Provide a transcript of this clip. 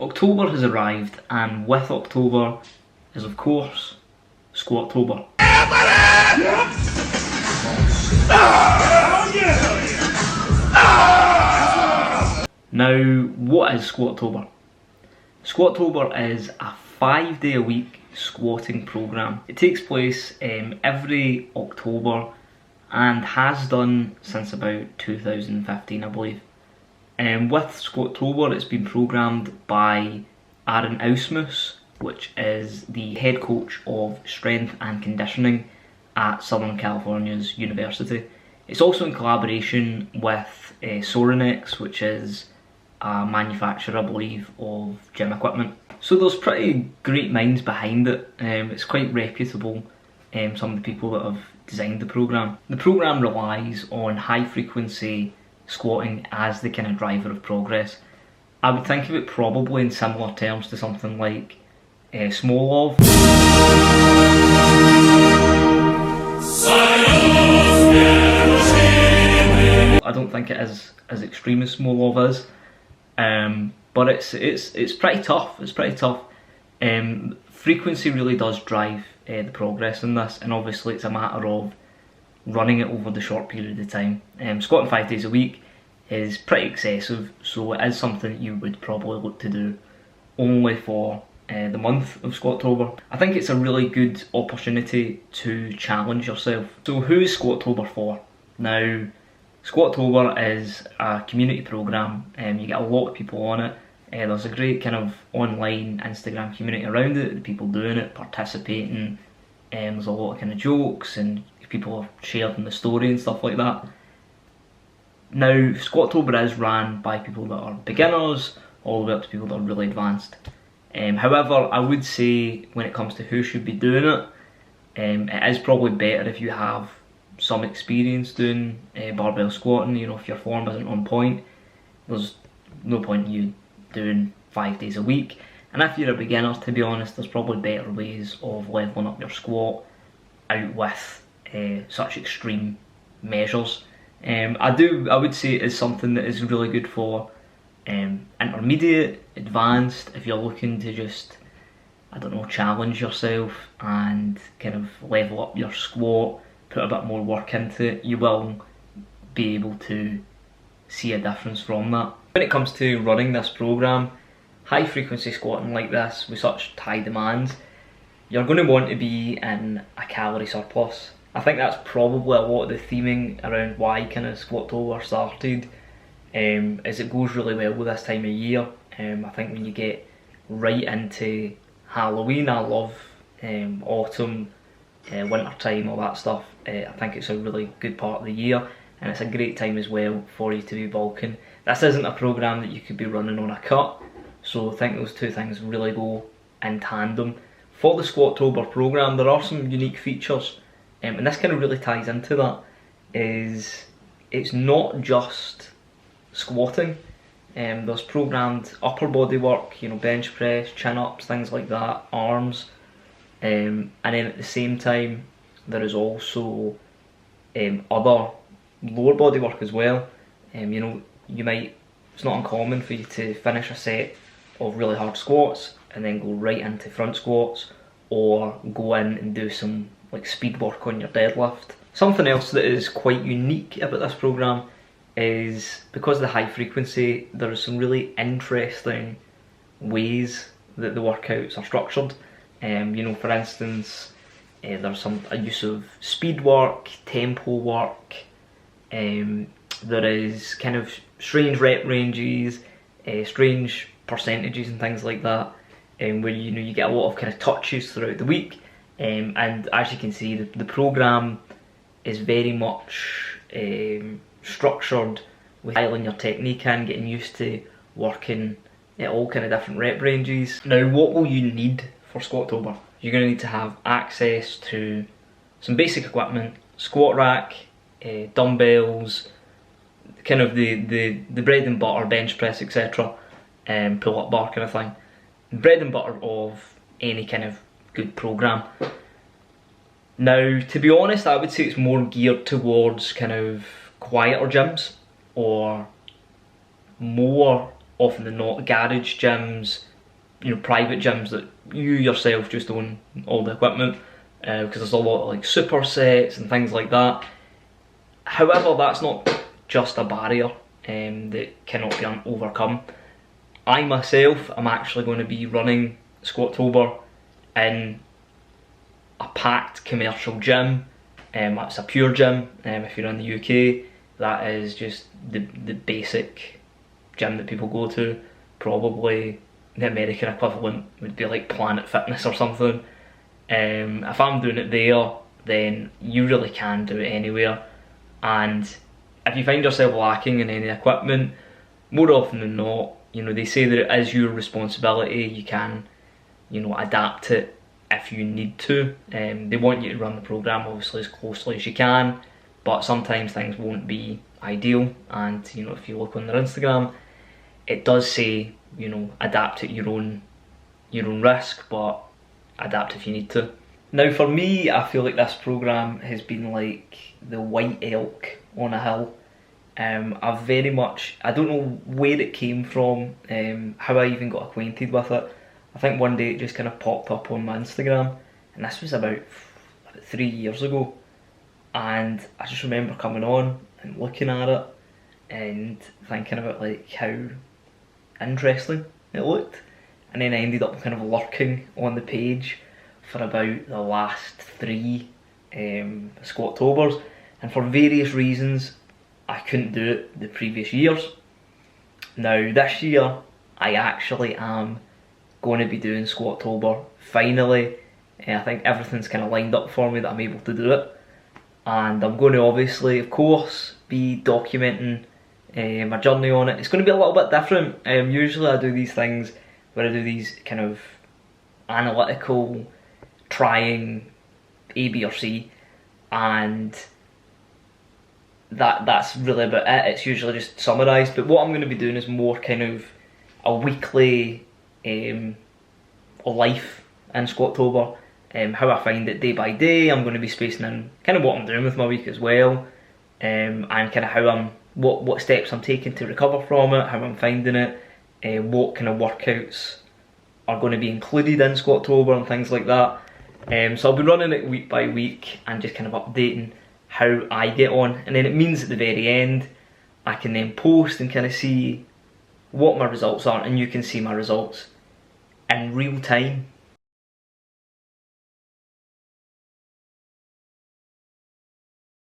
October has arrived, and with October is of course Squatober. Now, what is Squatober? Squatober is a 5-day-a-week squatting programme. It takes place every October and has done since about 2015, I believe. With Squatober, it's been programmed by Aaron Ausmus, which is the head coach of strength and conditioning at Southern California's university. It's also in collaboration with Sorinex, which is a manufacturer, I believe, of gym equipment. So there's pretty great minds behind it. It's quite reputable, some of the people that have designed the programme. The programme relies on high frequency squatting as the kind of driver of progress. I would think of it probably in similar terms to something like Smolov. I don't think it is as extreme as Smolov is, but it's pretty tough. It's pretty tough. Frequency really does drive the progress in this, and obviously it's a matter of running it over the short period of time. Squatting 5 days a week is pretty excessive, so it is something that you would probably look to do only for the month of Squatober. I think it's a really good opportunity to challenge yourself. So who is Squatober for? Now, Squatober is a community programme, you get a lot of people on it. There's a great kind of online Instagram community around it, the people doing it, participating. There's a lot of kind of jokes and people have shared in the story and stuff like that. Now, Squatober is ran by people that are beginners all the way up to people that are really advanced. However, I would say when it comes to who should be doing it, it is probably better if you have some experience doing barbell squatting. You know, if your form isn't on point, there's no point in you doing 5 days a week. And if you're a beginner, to be honest, there's probably better ways of leveling up your squat out with such extreme measures. I would say it is something that is really good for intermediate, advanced, if you're looking to just, I don't know, challenge yourself and kind of level up your squat, put a bit more work into it. You will be able to see a difference from that. When it comes to running this programme, high frequency squatting like this with such high demands, you're going to want to be in a calorie surplus. I think that's probably a lot of the theming around why kind of Squatober started, is it goes really well with this time of year. I think when you get right into Halloween, I love autumn, winter time, all that stuff. I think it's a really good part of the year, and it's a great time as well for you to be bulking. This isn't a programme that you could be running on a cut, so I think those two things really go in tandem. For the Squatober programme, there are some unique features, and this kind of really ties into that, is it's not just squatting. There's programmed upper body work, you know, bench press, chin-ups, things like that, arms, and then at the same time there is also other lower body work as well. You know, it's not uncommon for you to finish a set of really hard squats and then go right into front squats, or go in and do some like speed work on your deadlift. Something else that is quite unique about this programme is, because of the high frequency, there are some really interesting ways that the workouts are structured. You know, for instance, there's a use of speed work, tempo work, there is kind of strange rep ranges, strange percentages and things like that, where you get a lot of kind of touches throughout the week. And as you can see, the programme is very much structured with dialing your technique in, getting used to working at all kind of different rep ranges. Now, what will you need for Squatober? You're going to need to have access to some basic equipment, squat rack, dumbbells, kind of the bread and butter, bench press, etc., pull-up bar kind of thing. Bread and butter of any kind of good programme. Now, to be honest, I would say it's more geared towards kind of quieter gyms, or more often than not garage gyms, private gyms that you yourself just own all the equipment, because there's a lot of like supersets and things like that. However, that's not just a barrier that cannot be overcome. I myself am actually going to be running Squatober in a packed commercial gym. It's a pure gym. If you're in the UK, that is just the basic gym that people go to. Probably the American equivalent would be like Planet Fitness or something. If I'm doing it there, then you really can do it anywhere. And if you find yourself lacking in any equipment, more often than not, they say that it is your responsibility. You can, adapt it if you need to. They want you to run the program obviously as closely as you can, but sometimes things won't be ideal. And if you look on their Instagram, it does say adapt at your own risk, but adapt if you need to. Now for me, I feel like this program has been like the white elk on a hill. I've very much, I don't know where it came from, how I even got acquainted with it. I think one day it just kind of popped up on my Instagram, and this was about 3 years ago, and I just remember coming on and looking at it and thinking about like how interesting it looked, and then I ended up kind of lurking on the page for about the last 3 Squatobers, and for various reasons I couldn't do it the previous years. Now this year I actually am going to be doing Squatober finally. I think everything's kind of lined up for me that I'm able to do it, and I'm going to obviously, of course, be documenting my journey on it. It's going to be a little bit different. Usually I do these things where I do these kind of analytical, trying A, B or C, and that's really about it. It's usually just summarised, but what I'm going to be doing is more kind of a weekly life in Squatober, how I find it day by day. I'm going to be spacing in kind of what I'm doing with my week as well, and kind of how what steps I'm taking to recover from it, how I'm finding it, what kind of workouts are going to be included in Squatober and things like that. So I'll be running it week by week and just kind of updating how I get on, and then it means at the very end I can then post and kind of see what my results are, and you can see my results in real time.